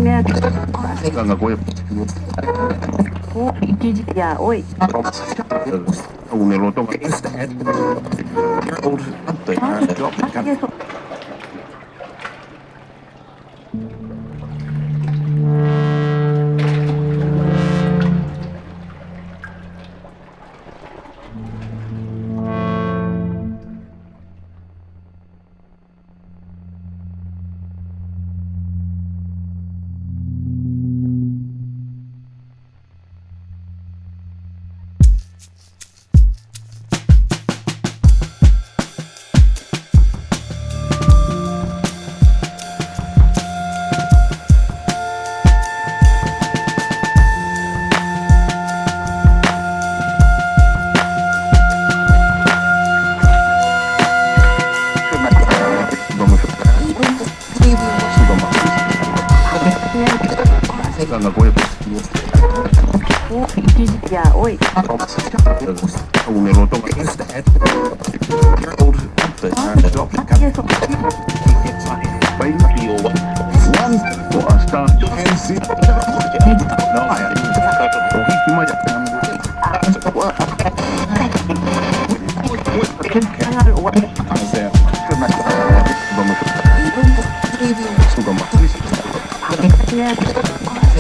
Ganga Goya Ya, hoy. un eloto Eso.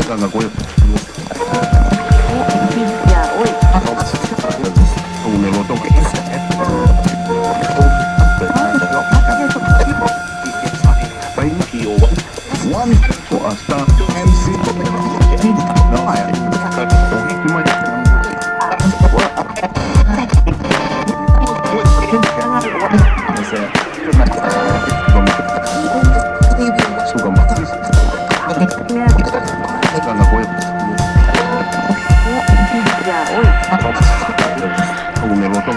Ganga Goya Ya, hoy. un eloto Ganga Goya Ya, hoy. un eloto Ganga Goya Ya, hoy. un eloto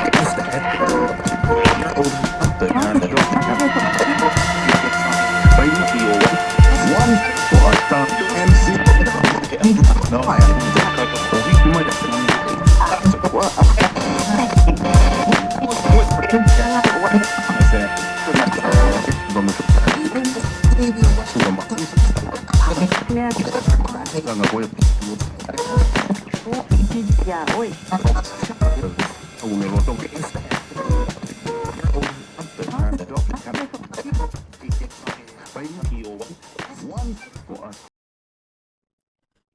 Ganga Goya Ya, hoy. un eloto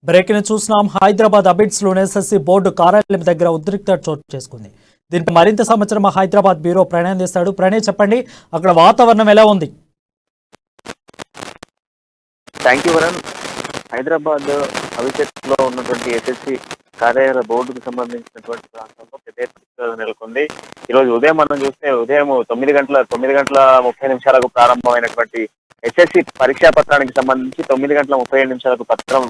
breaking చూస్తున్నాం. హైదరాబాద్ అబిడ్స్ లోని SSC board కార్యాలయం దగ్గర ఉద్రిక్తత చోటు చేసుకుంది. దీనికి మరింత సమాచారం హైదరాబాద్ బ్యూరో ప్రణయ్ చేస్తాడు. ప్రణయ్, చెప్పండి, అక్కడ వాతావరణం ఎలా ఉంది? Thank you Varun. హైదరాబాద్ అవిచెట్ లో ఉన్నటువంటి ఎస్ఎస్సి కార్యాలయ బోర్డుకు సంబంధించినటువంటి ప్రాంతంలో పెద్ద ఎత్తున నెలకొంది. ఈ రోజు ఉదయం మనం చూస్తే ఉదయం 9 గంటల 30 నిమిషాలకు ప్రారంభమైనటువంటి ఎస్ఎస్సి పరీక్షా పత్రానికి సంబంధించి 9 గంటల 37 నిమిషాలకు పత్రం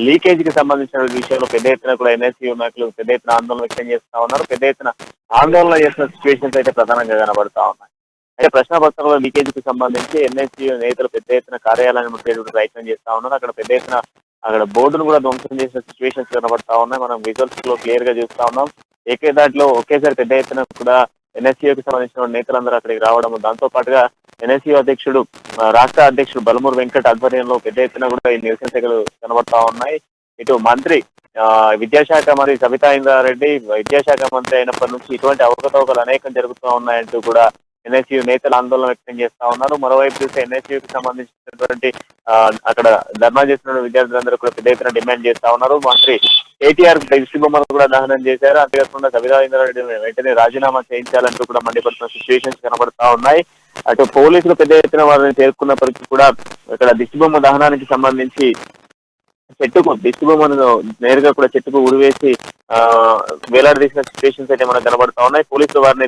లీకేజీకి సంబంధించిన విషయంలో పెద్ద ఎత్తున కూడా ఎన్ఎస్యూ నాయకులు పెద్ద ఎత్తున ఆందోళన వ్యక్తం చేస్తా ఉన్నారు. పెద్ద ఎత్తున ఆందోళన చేసిన సిచ్యువేషన్స్ అయితే ప్రధానంగా కనబడతా ఉన్నాయి. అయితే ప్రశ్నపత్రంలో లీకేజీకి సంబంధించి ఎన్ఎస్యూ నేతలు పెద్ద ఎత్తున కార్యాలయాన్ని ముట్టేటువంటి ప్రయత్నం చేస్తా ఉన్నారు. అక్కడ బోర్డును కూడా ధ్వంసం చేసిన సిచ్యువేషన్స్ కనబడతా ఉన్నాయి. మనం విజువల్స్ లో క్లియర్ గా చూస్తా ఉన్నాం. దాంట్లో ఒకేసారి పెద్ద ఎత్తున కూడా ఎన్ఎస్యూకి సంబంధించిన నేతలందరూ అక్కడికి రావడం, దాంతో పాటుగా ఎన్ఎస్యూ అధ్యక్షుడు రాష్ట్ర అధ్యక్షుడు బలమూరు వెంకట్ ఆధ్వర్యంలో పెద్ద ఎత్తున కూడా ఈ నిరసన శాఖలు కనబడతా ఉన్నాయి. ఇటు మంత్రి విద్యాశాఖ మంత్రి సబితా ఇంద్రారెడ్డి విద్యాశాఖ మంత్రి అయినప్పటి నుంచి ఇటువంటి అవకతవకలు అనేకం జరుగుతూ ఉన్నాయంటూ కూడా ఎన్ఎస్యూ నేతలు ఆందోళన వ్యక్తం చేస్తా ఉన్నారు. మరోవైపు చూస్తే ఎన్ఎస్యూకి సంబంధించినటువంటి అక్కడ ధర్నా చేస్తున్న విద్యార్థులందరూ కూడా పెద్ద ఎత్తున డిమాండ్ చేస్తా ఉన్నారు. మంత్రి కేటీఆర్ దిష్టి బొమ్మను కూడా దహనం చేశారు. అంతేకాకుండా సబితా ఇంద్రారెడ్డి వెంటనే రాజీనామా చేయించాలంటూ కూడా మండిపడుతున్న సిచ్యువేషన్స్ కనబడతా ఉన్నాయి. అటు పోలీసులు పెద్ద ఎత్తున వారిని చేరుకున్నప్పటికీ కూడా ఇక్కడ దిష్టి బొమ్మ దహనానికి సంబంధించి దిష్టి బొమ్మను నేరుగా కూడా చెట్టుకు ఉడివేసి వేలాడదీసిన సిచ్యువేషన్స్ అయితే మనకు కనబడతా ఉన్నాయి. పోలీసులు వారిని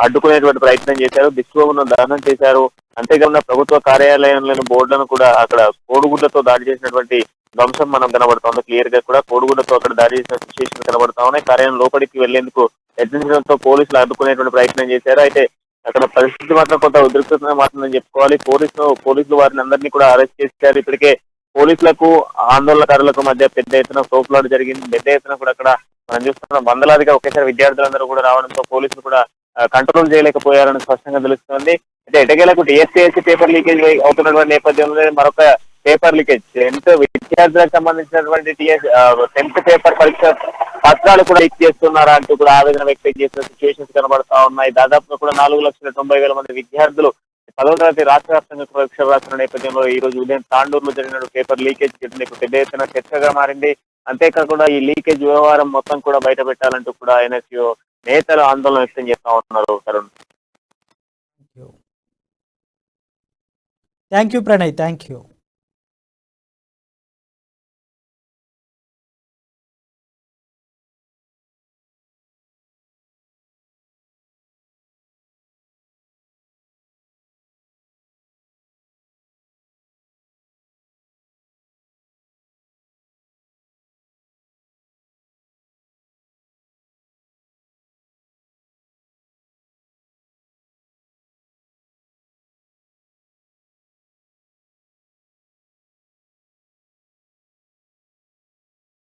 అడ్డుకునేటువంటి ప్రయత్నం చేశారు, దిష్టి బొమ్మను దహనం చేశారు. అంతేకాకుండా ప్రభుత్వ కార్యాలయంలోని బోర్డులను కూడా అక్కడ కోడిగుడ్లతో దాడి చేసినటువంటి ధ్వంసం మనం కనబడుతోంది. క్లియర్ గా కూడా కోడిగుడ్లతో అక్కడ దాడి చేసిన సిచ్యువేషన్ కనబడతా ఉన్నాయి. కార్యాలయం లోపలికి వెళ్లేందుకు యత్నించడంతో పోలీసులు అడ్డుకునేటువంటి ప్రయత్నం చేశారు. అయితే అక్కడ పరిస్థితి మాత్రం కొంత ఉద్రిక్తత మాత్రం చెప్పుకోవాలి. పోలీసులు వారిని అందరినీ కూడా అరెస్ట్ చేశారు. ఇప్పటికే పోలీసులకు ఆందోళనకారులకు మధ్య పెద్ద ఎత్తున తోపులాట జరిగింది. పెద్ద ఎత్తున కూడా అక్కడ మనం చూస్తున్నాం వందలాదిగా ఒకేసారి విద్యార్థులందరూ కూడా రావడంతో పోలీసులు కూడా కంట్రోల్ చేయలేకపోయారని స్పష్టంగా తెలుస్తోంది. అయితే ఎటకేలకు టీఎస్పీఎస్సీ పేపర్ లీకేజ్ అవుతున్నటువంటి నేపథ్యంలో మరొక పేపర్ లీకేజ్ 10th విద్యార్థులకు సంబంధించినటువంటి 10th పేపర్ పరీక్ష పత్రాలు కూడా లీక్ చేస్తున్నారా అంటూ కూడా ఆవేదన వ్యక్తం చేసిన సిచ్యువేషన్స్ కనబడతా ఉన్నాయి. దాదాపుగా కూడా 4,90,000 మంది విద్యార్థులు 10వ తరగతి రాష్ట్ర వ్యాప్తంగా పరీక్ష రాసిన నేపథ్యంలో ఈ రోజు ఉదయం తాండూరులో జరిగిన పేపర్ లీకేజ్ ఇప్పుడు పెద్ద ఎత్తున చర్చగా మారింది. అంతేకాకుండా ఈ లీకేజ్ వ్యవహారం మొత్తం కూడా బయట పెట్టాలంటూ కూడా ఎన్ఎస్యు నేతలు ఆందోళన వ్యక్తం చేస్తా ఉన్నారు. Tarun, thank you Pranay, thank you.